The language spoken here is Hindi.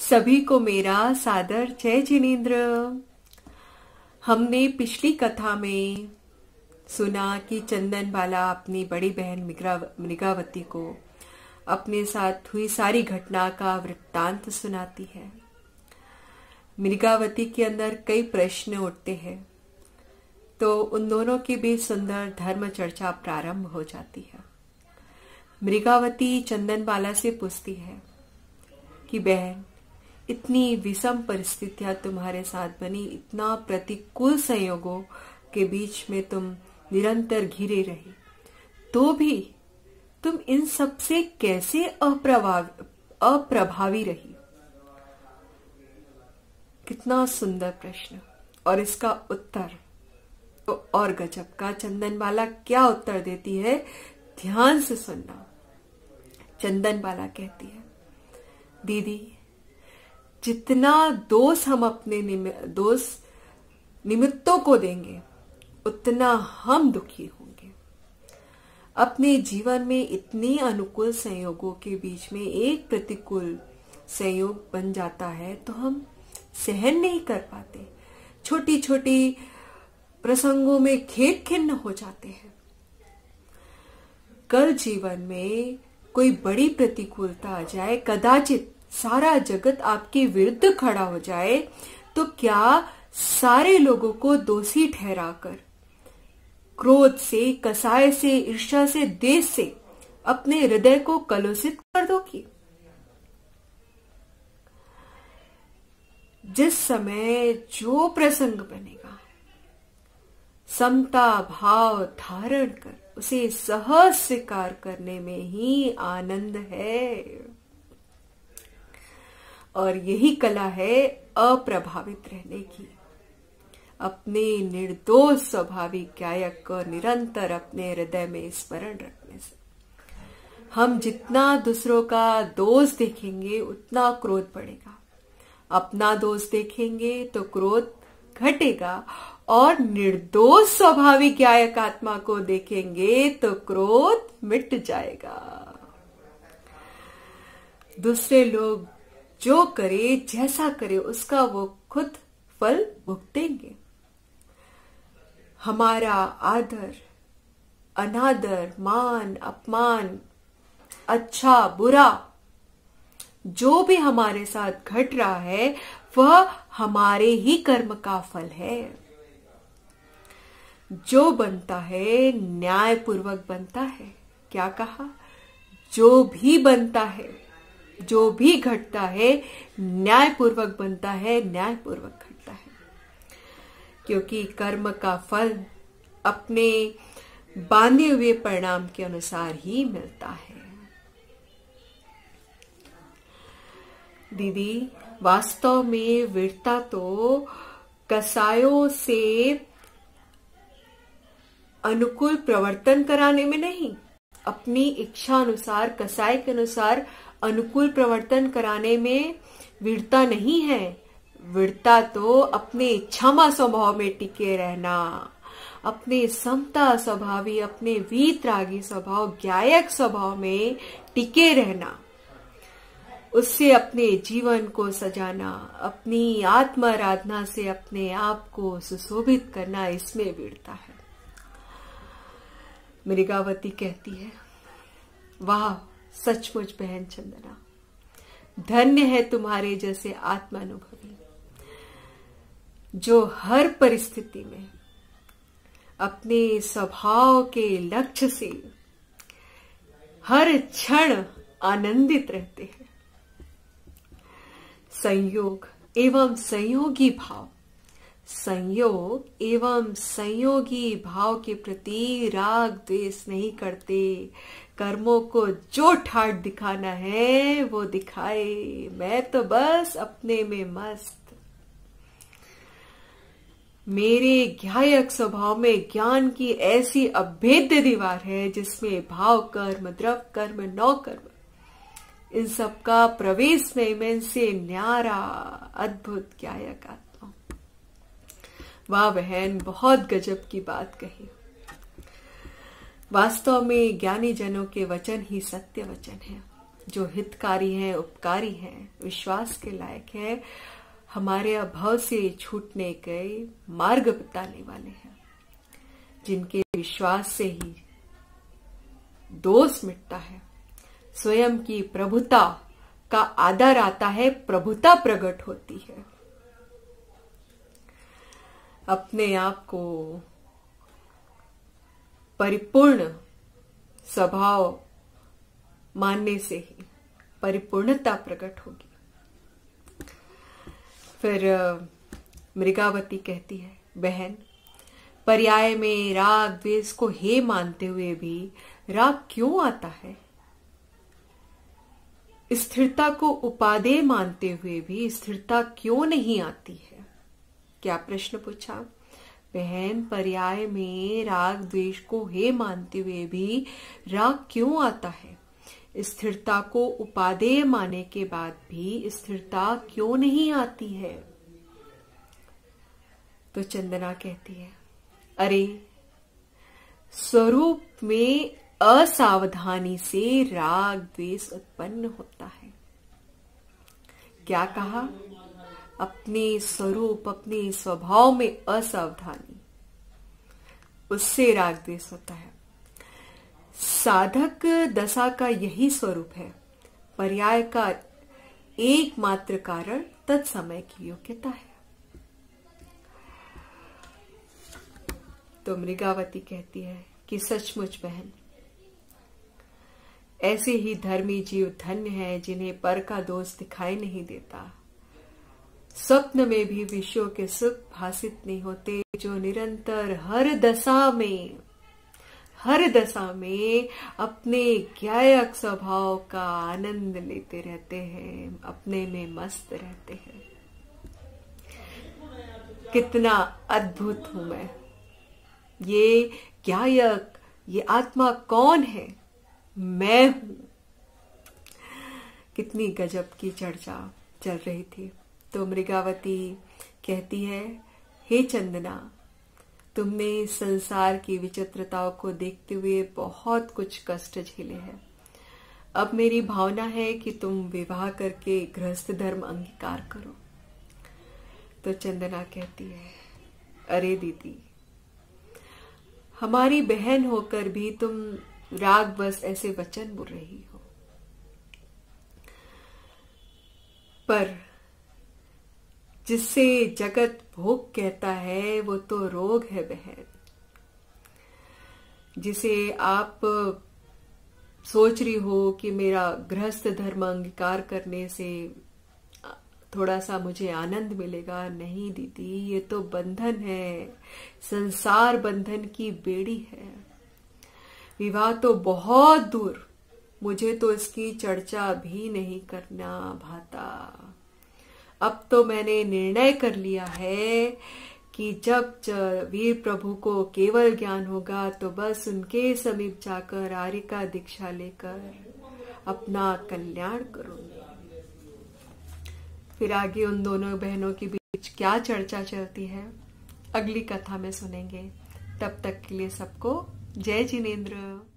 सभी को मेरा सादर जय जिनेंद्र। हमने पिछली कथा में सुना कि चंदनबाला अपनी बड़ी बहन मृगावती को अपने साथ हुई सारी घटना का वृत्तांत सुनाती है। मृगावती के अंदर कई प्रश्न उठते हैं, तो उन दोनों के बीच सुंदर धर्म चर्चा प्रारंभ हो जाती है। मृगावती चंदनबाला से पूछती है कि बहन, इतनी विषम परिस्थितियां तुम्हारे साथ बनी, इतना प्रतिकूल संयोगों के बीच में तुम निरंतर घिरे रही, तो भी तुम इन सब से कैसे अप्रभावी रही? कितना सुंदर प्रश्न। और इसका उत्तर तो और गजब का। चंदनबाला क्या उत्तर देती है, ध्यान से सुनना। चंदनबाला कहती है, दीदी, जितना दोष हम अपने दोष निमित्तों को देंगे, उतना हम दुखी होंगे। अपने जीवन में इतने अनुकूल संयोगों के बीच में एक प्रतिकूल संयोग बन जाता है तो हम सहन नहीं कर पाते। छोटी छोटी प्रसंगों में खेद खिन्न हो जाते हैं। कल जीवन में कोई बड़ी प्रतिकूलता आ जाए, कदाचित सारा जगत आपके विरुद्ध खड़ा हो जाए, तो क्या सारे लोगों को दोषी ठहराकर क्रोध से, कसाय से, ईर्ष्या से, द्वेष से अपने हृदय को कलुषित कर दोगी? जिस समय जो प्रसंग बनेगा, समता भाव धारण कर उसे सहज स्वीकार करने में ही आनंद है। और यही कला है अप्रभावित रहने की। अपने निर्दोष स्वाभाविक गायक को निरंतर अपने हृदय में स्मरण रखने से हम जितना दूसरों का दोष देखेंगे उतना क्रोध बढ़ेगा। अपना दोष देखेंगे तो क्रोध घटेगा, और निर्दोष स्वाभाविक गायक आत्मा को देखेंगे तो क्रोध मिट जाएगा। दूसरे लोग जो करे, जैसा करे, उसका वो खुद फल भुगतेंगे। हमारा आदर, अनादर, मान, अपमान, अच्छा बुरा, जो भी हमारे साथ घट रहा है वह हमारे ही कर्म का फल है। जो बनता है न्यायपूर्वक बनता है। क्या कहा? जो भी बनता है, जो भी घटता है न्यायपूर्वक बनता है, न्यायपूर्वक घटता है। क्योंकि कर्म का फल अपने बांधे हुए परिणाम के अनुसार ही मिलता है। दीदी, वास्तव में वीरता तो कसायों से अनुकूल प्रवर्तन कराने में नहीं, अपनी इच्छा अनुसार, कसाय के अनुसार अनुकूल प्रवर्तन कराने में वीरता नहीं है। वीरता तो अपने इच्छामा स्वभाव में टिके रहना, अपने समता स्वभावी, अपने वीतरागी स्वभाव, गायक स्वभाव में टिके रहना, उससे अपने जीवन को सजाना, अपनी आत्म आराधना से अपने आप को सुशोभित करना, इसमें वीरता है। मृगावती कहती है, वाह सचमुच बहन चंदना, धन्य है तुम्हारे जैसे आत्मानुभवी जो हर परिस्थिति में अपने स्वभाव के लक्ष्य से हर क्षण आनंदित रहते हैं। संयोग एवं संयोगी भाव, संयोग एवं संयोगी भाव के प्रति राग द्वेष नहीं करते। कर्मों को जो ठाट दिखाना है वो दिखाए, मैं तो बस अपने में मस्त। मेरे गायक स्वभाव में ज्ञान की ऐसी अभेद्य दीवार है जिसमें भाव कर्म, द्रव कर्म, नौ कर्म, इन सबका प्रवेश में मैं से न्यारा अद्भुत गायक आत्मा। वाह बहन, बहुत गजब की बात कही। वास्तव में ज्ञानी जनों के वचन ही सत्य वचन है। जो हितकारी हैं, उपकारी हैं, विश्वास के लायक हैं, हमारे अभाव से छूटने के मार्ग बताने वाले हैं, जिनके विश्वास से ही दोष मिटता है, स्वयं की प्रभुता का आदर आता है, प्रभुता प्रकट होती है। अपने आप को परिपूर्ण स्वभाव मानने से ही परिपूर्णता प्रकट होगी। फिर मृगावती कहती है, बहन, पर्याय में राग द्वेष को हे मानते हुए भी राग क्यों आता है? स्थिरता को उपादेय मानते हुए भी स्थिरता क्यों नहीं आती है? क्या प्रश्न पूछा? बहन, पर्याय में राग द्वेष को हे मानते हुए भी राग क्यों आता है? स्थिरता को उपादेय माने के बाद भी स्थिरता क्यों नहीं आती है? तो चंदना कहती है, अरे, स्वरूप में असावधानी से राग द्वेष उत्पन्न होता है। क्या कहा? अपने स्वरूप, अपने स्वभाव में असावधानी, उससे राग द्वेष होता है। साधक दशा का यही स्वरूप है। पर्याय का एकमात्र कारण तत्समय की योग्यता है। तो मृगावती कहती है कि सचमुच बहन, ऐसे ही धर्मी जीव धन्य है जिन्हें पर का दोष दिखाई नहीं देता, स्वप्न में भी विषयों के सुख भासित नहीं होते, जो निरंतर हर दशा में अपने ज्ञायक स्वभाव का आनंद लेते रहते हैं, अपने में मस्त रहते हैं। कितना अद्भुत हूं मैं! ये ज्ञायक, ये आत्मा कौन है? मैं हूं। कितनी गजब की चर्चा चल रही थी। तो मृगावती कहती है, हे चंदना, तुमने संसार की विचित्रताओं को देखते हुए बहुत कुछ कष्ट झेले हैं। अब मेरी भावना है कि तुम विवाह करके गृहस्थ धर्म अंगीकार करो। तो चंदना कहती है, अरे दीदी, हमारी बहन होकर भी तुम राग बस ऐसे वचन बोल रही हो। पर जिससे जगत भोग कहता है वो तो रोग है बहन। जिसे आप सोच रही हो कि मेरा गृहस्थ धर्म अंगीकार करने से थोड़ा सा मुझे आनंद मिलेगा, नहीं दीदी, ये तो बंधन है, संसार बंधन की बेड़ी है। विवाह तो बहुत दूर, मुझे तो इसकी चर्चा भी नहीं करना भाता। अब तो मैंने निर्णय कर लिया है कि जब वीर प्रभु को केवल ज्ञान होगा तो बस उनके समीप जाकर आर्य का दीक्षा लेकर अपना कल्याण करूंगी। फिर आगे उन दोनों बहनों के बीच क्या चर्चा चलती है, अगली कथा में सुनेंगे। तब तक के लिए सबको जय जिनेंद्र।